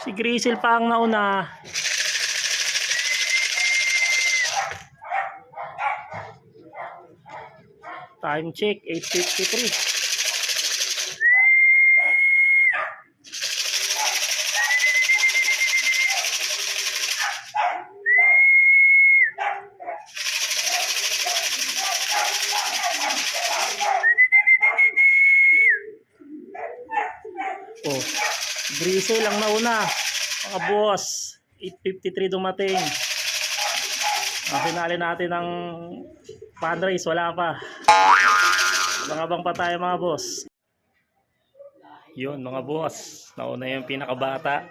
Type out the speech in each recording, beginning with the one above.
Si Grizel pa ang nauna. Time check, 8:53. Oh, Grizel ang nauna. Mga boss, 8:53 dumating. Ang finale natin ng fundraise, wala pa. Mga pa tayo mga boss. Yun mga boss, nauna yung pinakabata.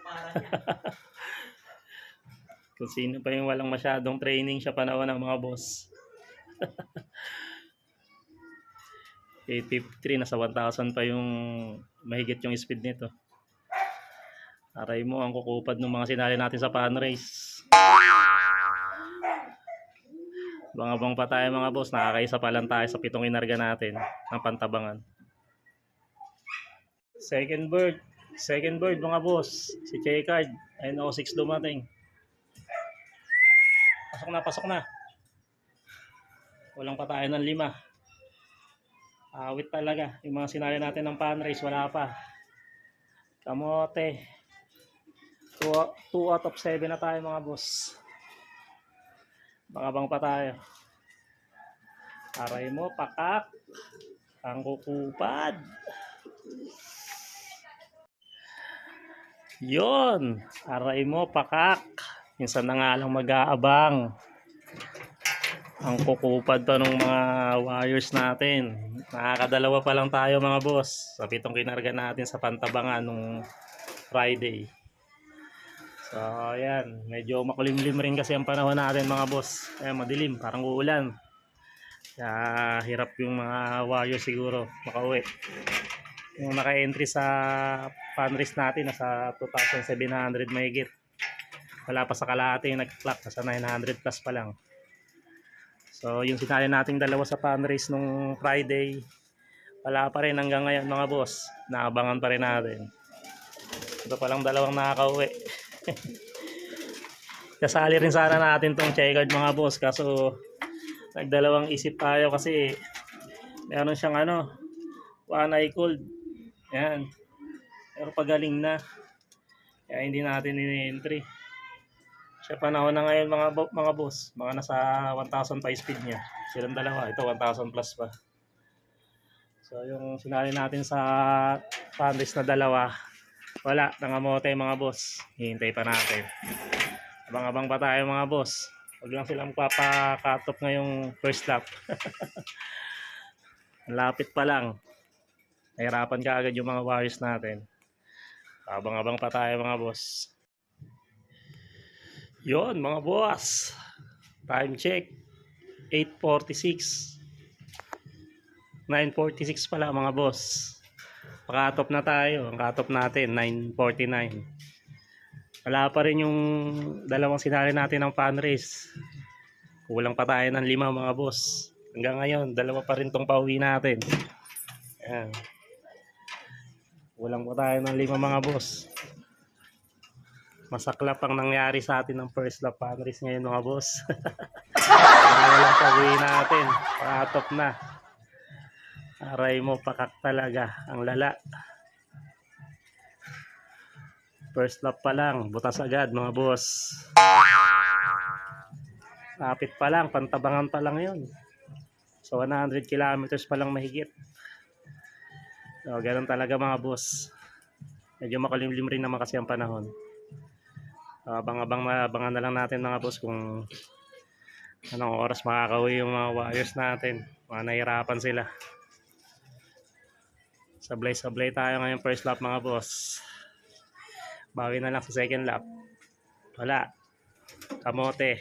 Kung sino pa yung walang masyadong training, siya pa nauna mga boss. 8:53, nasa 1,000 pa yung mahigit yung speed nito. Aray mo ang kukupad ng mga sinali natin sa fundraise. Bangabang pa tayo mga boss, nakakaisa pa lang tayo sa 7 inarga natin ng pantabangan. Second bird mga boss, si Checard, NO6 dumating. Pasok na. Walang pa tayo ng 5. Awit talaga, yung mga sinali natin ng fundraise, wala pa. Kamote, 2 out of 7 na tayo mga boss. Bangabang pa tayo. Aray mo, pakak. Ang kukupad. Yon, aray mo, pakak. Minsan na nga lang mag-aabang. Ang kukupad pa ng mga wires natin. Nakakadalawa pa lang tayo mga boss. Sa 7 kinarga natin sa pantabangan nung Friday. So ayan, medyo makulimlim rin kasi ang panahon natin mga boss. Ayan, madilim, parang uulan. Kaya hirap yung mga wires siguro makauwi. Yung naka-entry sa fundraise natin nasa 2,700 mahigit. Wala pa sa kalahati yung nag-clock, nasa 900 plus pa lang. So yung sinali nating dalawa sa fundraise nung Friday, wala pa rin hanggang ngayon mga boss. Naabangan pa rin natin. Ito pa lang dalawang nakakauwi. Kasali rin sana natin tong Checard mga boss, kaso nagdalawang isip tayo kasi meron siyang one eye cold. Yan. Pero pagaling na. Kaya hindi natin ini-entry. Siya panahon na ngayon mga boss. Mga nasa 1,000 pa speed niya. Silang dalawa. Ito 1,000 plus pa. So yung sinali natin sa fundraise na dalawa, wala. Nangamote mga boss. Hihintay pa natin. Abang-abang pa tayo mga boss. Huwag lang silang papa-cut off ngayong first lap. Lapit pa lang. Nahirapan ka agad yung mga wires natin. Abang-abang pa tayo mga boss. Yon mga boss. Time check. 8:46. 9:46 pala mga boss. Pa-cut off na tayo. Ang cut off natin 9:49. Wala pa rin yung dalawang sinali natin ng fundraise. Kulang pa tayo ng 5 mga boss. Hanggang ngayon, dalawa pa rin tong pauwi natin. Ayan. Kulang pa tayo ng 5 mga boss. Masaklap ang nangyari sa atin ng first lap fundraise ngayon mga boss. Walang pauwi natin. Pakatop na. Aray mo, pakak talaga. Ang lala. First lap pa lang, butas agad mga boss. Lapit pa lang, pantabangan pa lang yun. So 100 kilometers pa lang mahigit. So ganun talaga mga boss. Medyo makulimlim rin naman kasi ang panahon. Abangan na lang natin mga boss kung anong oras makakauwi yung mga wires natin. Mga nahirapan sila. Sablay-sablay tayo ngayong first lap mga boss. Bawi na lang sa second lap. Wala. Kamote.